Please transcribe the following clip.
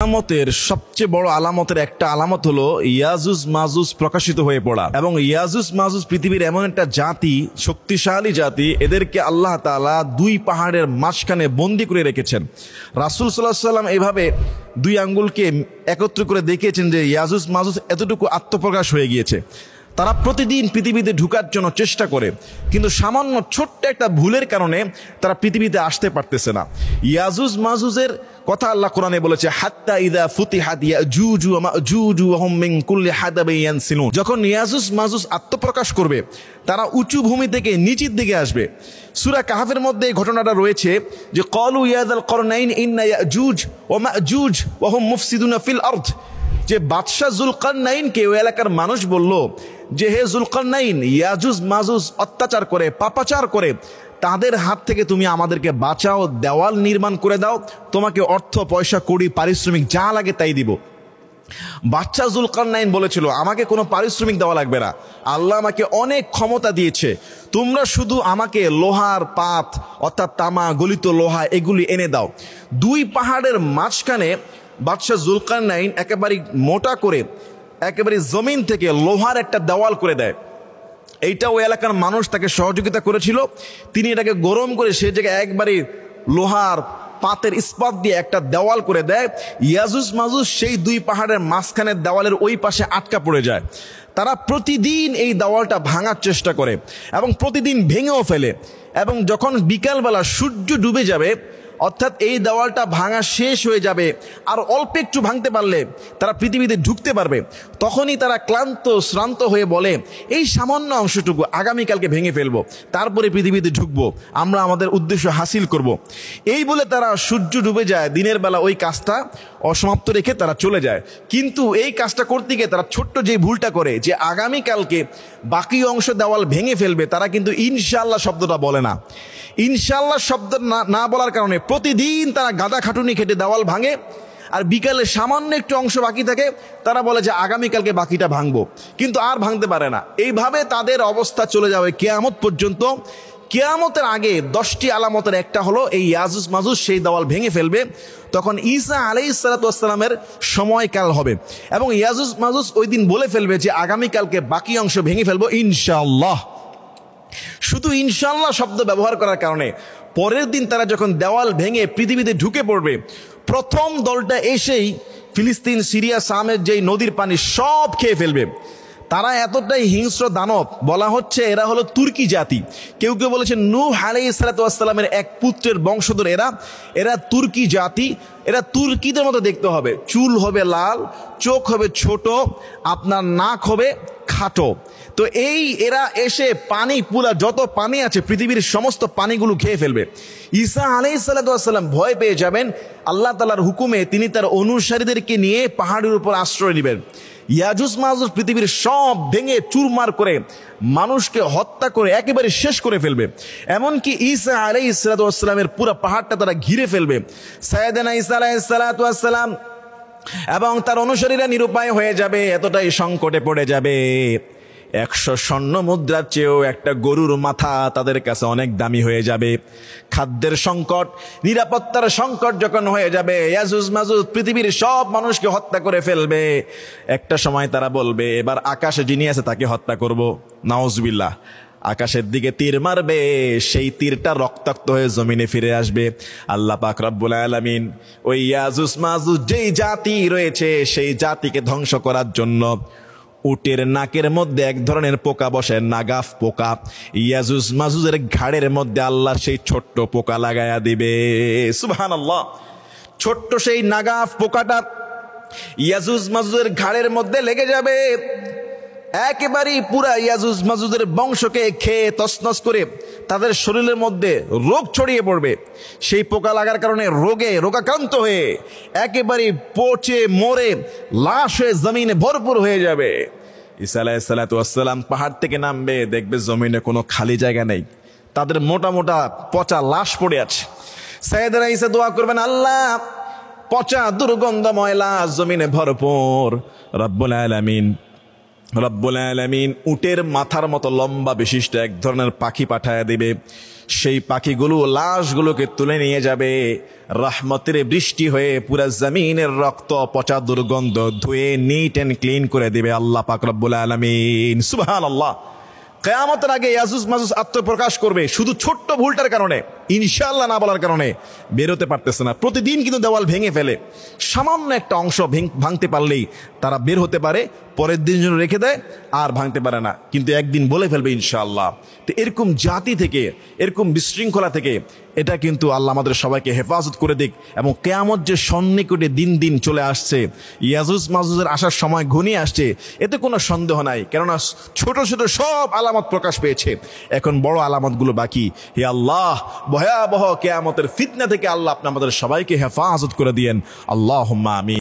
কিয়ামতের সবচেয়ে বড় আলামতের একটা আলামত হলো ইয়াজুজ মাজুজ প্রকাশিত হয়ে পড়া। এবং ইয়াজুজ মাজুজ পৃথিবীর এমন একটা জাতি, শক্তিশালী জাতি, এদেরকে আল্লাহ তাআলা দুই পাহাড়ের মাঝখানে বন্দী করে রেখেছেন। রাসূল সাল্লাল্লাহু আলাইহি ওয়াসাল্লাম এইভাবে দুই আঙ্গুলকে একত্র করে দেখিয়েছেন যে ইয়াজুজ মাজুজ এতটুকু আত্মপ্রকাশ হয়ে গিয়েছে। তারা প্রতিদিন পৃথিবীতে ঢুকার জন্য চেষ্টা করে, কিন্তু সামান্য ছোট্ট একটা ভুলের কারণে তারা পৃথিবীতে আসতে পারতেছে না। ইয়াজুজ মাজুজের কথা আল্লাহ কোরআনে বলেছে, হাত্তা ইযা ফুতিহাত ইয়াজুজু ওয়া মাজুজু ওয়া হুম মিন কুল্লি হাদাবিন ইয়ানসিলুন। যখন ইয়াজুজ মাজুজ আত্মপ্রকাশ করবে, তারা উঁচু ভূমি থেকে নিচের দিকে আসবে। সূরা কাহফের মধ্যে এই ঘটনাটা রয়েছে যে ক্বালু ইয়া যাল করনাইন ইন্না ইয়াজুজ ওয়া মাজুজ ওয়া হুম মুফসিদুনা ফিল আরদ। যে বাদশাহ যুলকারনাইনকে ওই এলাকার মানুষ বলল যে, হে যুলকারনাইন, ইয়াজুজ মাজুজ অত্যাচার করে, পাপাচার করে, তাদের হাত থেকে তুমি আমাদেরকে বাঁচাও, দেওয়াল নির্মাণ করে দাও, তোমাকে অর্থ পয়সা কড়ি পারিশ্রমিক যা লাগে তাই দিব। বাদশাহ যুলকারনাইন বলেছিল, আমাকে কোনো পারিশ্রমিক দেওয়া লাগবে না, আল্লাহ আমাকে অনেক ক্ষমতা দিয়েছে, তোমরা শুধু আমাকে লোহার পাত অর্থাৎ তামা, গলিত লোহা এগুলি এনে দাও। দুই পাহাড়ের মাঝখানে বাদশাহ যুলকারনাইন একেবারে মোটা করে একেবারে জমিন থেকে লোহার একটা দেওয়াল করে দেয়। এইটা ওই এলাকার মানুষ তাকে সহযোগিতা করেছিল। তিনি এটাকে গরম করে সেই জায়গায় একবারে লোহার পাতের ইস্পাত দিয়ে একটা দেওয়াল করে দেয়। ইয়াজুজ মাজুজ সেই দুই পাহাড়ের মাঝখানের দেওয়ালের ওই পাশে আটকা পড়ে যায়। তারা প্রতিদিন এই দেওয়ালটা ভাঙার চেষ্টা করে এবং প্রতিদিন ভেঙেও ফেলে। এবং যখন বিকালবেলা সূর্য ডুবে যাবে, অর্থাৎ এই দেওয়ালটা ভাঙা শেষ হয়ে যাবে, আর অল্প একটু ভাঙতে পারলে তারা পৃথিবীতে ঢুকতে পারবে, তখনই তারা ক্লান্ত শ্রান্ত হয়ে বলে, এই সামান্য অংশটুকু আগামীকালকে ভেঙে ফেলবো, তারপরে পৃথিবীতে ঢুকবো, আমরা আমাদের উদ্দেশ্য হাসিল করব। এই বলে তারা সূর্য ডুবে যায়, দিনের বেলা ওই কাজটা অসমাপ্ত রেখে তারা চলে যায়। কিন্তু এই কাজটা করতে গিয়ে তারা ছোট্ট যে ভুলটা করে, যে আগামীকালকে বাকি অংশ দেওয়াল ভেঙে ফেলবে, তারা কিন্তু ইনশাআল্লাহ শব্দটা বলে না। ইনশাআল্লাহ শব্দ না বলার কারণে প্রতিদিন তারা গাদা খাটুনি খেটে দেওয়াল ভাঙে, আর বিকালে সামান্য একটু অংশ বাকি থাকে, তারা বলে যে আগামীকালকে বাকিটা ভাঙবো, কিন্তু আর ভাঙতে পারে না। এইভাবে তাদের অবস্থা চলে যাবে কিয়ামত পর্যন্ত। কিয়ামতের আগে 10টি আলামতের একটা হলো এই ইয়াজুজ মাজুজ সেই দেওয়াল ভেঙে ফেলবে, তখন ঈসা আলাইহিস সালাতু ওয়াস সালামের সময়কাল হবে এবং ইয়াজুজ মাজুজ ওই দিন বলে ফেলবে যে আগামীকালকে বাকি অংশ ভেঙে ফেলবো ইনশাআল্লাহ। শুধু ইনশাআল্লাহ শব্দ ব্যবহার করার কারণে পরের দিন তারা যখন দেওয়াল ভেঙে পৃথিবীতে ঢুকে পড়বে, প্রথম দলটা এসেই ফিলিস্তিন, সিরিয়া, শামের যেই নদীর পানি সব খেয়ে ফেলবে। তারা এতটাই হিংস্র দানব, বলা হচ্ছে এরা হলো তুর্কি জাতি। কেউ কেউ বলেছে নূহ আলাইহিস সালাতু ওয়াস সালামের এক পুত্রের বংশধর এরা তুর্কি জাতি। এরা তুর্কিদের মতো দেখতে হবে, চুল হবে লাল, চোখ হবে ছোট, আপনার নাক হবে খাটো। তো এরা এসে পানি, পুরা যত পানি আছে পৃথিবীর সমস্ত পানিগুলো খেয়ে ফেলবে। ঈসা আলাইহিস সালাতু ওয়াস সালাম ভয় পেয়ে যাবেন, আল্লাহ তাআলার হুকুমে তিনি তার অনুসারীদেরকে নিয়ে পাহাড়ের উপর আশ্রয় নেবেন। ইয়াজুজ মাজুজ পৃথিবীর সব ভেঙে চুরমার করে মানুষকে হত্যা করে একেবারে শেষ করে ফেলবে। এমনকি ঈসা আলাইহিস সালাতু ওয়াস সালামের পুরো পাহাড়টা তারা ঘিরে ফেলবে। সাইয়েদনা ঈসা আলাইহিস সালাতু ওয়াস সালাম এবং তার অনুসারীরা নিরুপায় হয়ে যাবে, এতটাই সংকটে পড়ে যাবে। 100 স্বর্ণ মুদ্রার চেয়েও একটা গরুর মাথা তাদের কাছে অনেক দামি হয়ে যাবে। খাদ্যের সংকট, নিরাপত্তার সংকট যখন হয়ে যাবে, ইয়াজুজ মাজুজ পৃথিবীর সব মানুষকে হত্যা করে ফেলবে। একটা সময় তারা বলবে, এবার আকাশে যিনি আছে তাকে হত্যা করব। নাউজুবিল্লাহ। আকাশের দিকে তীর মারবে, সেই তীরটা রক্তাক্ত হয়ে জমিনে ফিরে আসবে। আল্লাহ পাক রব্বুল আলামিন ওই ইয়াজুজ মাজুজ যেই জাতি রয়েছে সেই জাতিকে ধ্বংস করার জন্য উটের নাকের মধ্যে এক ধরনের পোকা বসে, নাগাফ পোকা। ইয়াজুজ মাজুজের ঘাড়ের মধ্যে আল্লাহ সেই ছোট্ট পোকা লাগায়া দিবে। সুবহানাল্লাহ। ছোট্ট সেই নাগাফ পোকাটা ইয়াজুজ মাজুজের ঘাড়ের মধ্যে লেগে যাবে, একেবারেই পুরা ইয়াজুজ মাজুজের বংশকে খেয়ে তছনছ করে তাদের শরীরের মধ্যে রোগ ছড়িয়ে পড়বে। সেই পোকা লাগার কারণে রোগাক্রান্ত হয়ে একেবারে পচে মরে লাশ হয়ে জমিনে ভরপুর হয়ে যাবে। ঈসা আলাইহিস সালাতু ওয়াস সালাম পাহাড় থেকে নামবে, দেখবে জমিনে কোনো খালি জায়গা নেই, তাদের মোটা মোটা পচা লাশ পড়ে আছে। সাইয়েদনা ঈসা দোয়া করবেন, আল্লাহ পচা দুর্গন্ধময় লাশ জমিনে ভরপুর। রব্বুল আলামিন উটের মাথার মতো লম্বা বিশিষ্ট এক ধরনের পাখি পাঠায়া দিবে। সেই পাখিগুলো লাশগুলোকে তুলে নিয়ে যাবে, রহমতের বৃষ্টি হয়ে পুরা জমিনের রক্ত পচা দুর্গন্ধ ধুয়ে নিট এন্ড ক্লিন করে দেবে আল্লাহ পাক রব্বুল আলামিন। সুবহানাল্লাহ। কিয়ামতের আগে ইয়াজুজ মাজুজ আত্মপ্রকাশ করবে, শুধু ছোট্ট ভুলটার কারণে, ইনশাআল্লাহ না বলার কারণে বেরোতে পারতেছে না। প্রতিদিন কিন্তু দেওয়াল ভেঙে ফেলে, সামান্য একটা অংশ ভাঙতে পারলেই তারা বের হতে পারে, পরের দিন জন্য রেখে দেয়, আর ভাঙতে পারে না, কিন্তু একদিন বলে ফেলবে ইনশাআল্লাহ। তো এরকম জাতি থেকে, এরকম বিশৃঙ্খলা থেকে এটা কিন্তু আল্লাহ আমাদের সবাইকে হেফাজত করে দিক। এবং কিয়ামত যে সন্নিকটে দিন দিন চলে আসছে, ইয়াজুজ মাজুজের আসার সময় ঘনিয়ে আসছে, এতে কোনো সন্দেহ নাই, কেননা ছোট ছোট সব আলামত প্রকাশ পেয়েছে, এখন বড় আলামতগুলো বাকি। হে আল্লাহ, ভয়াবহ কিয়ামতের ফিতনা থেকে আল্লাহ আপনি আমাদের সবাইকে হেফাজত করে দিয়েন। আল্লাহুম্মা আমিন।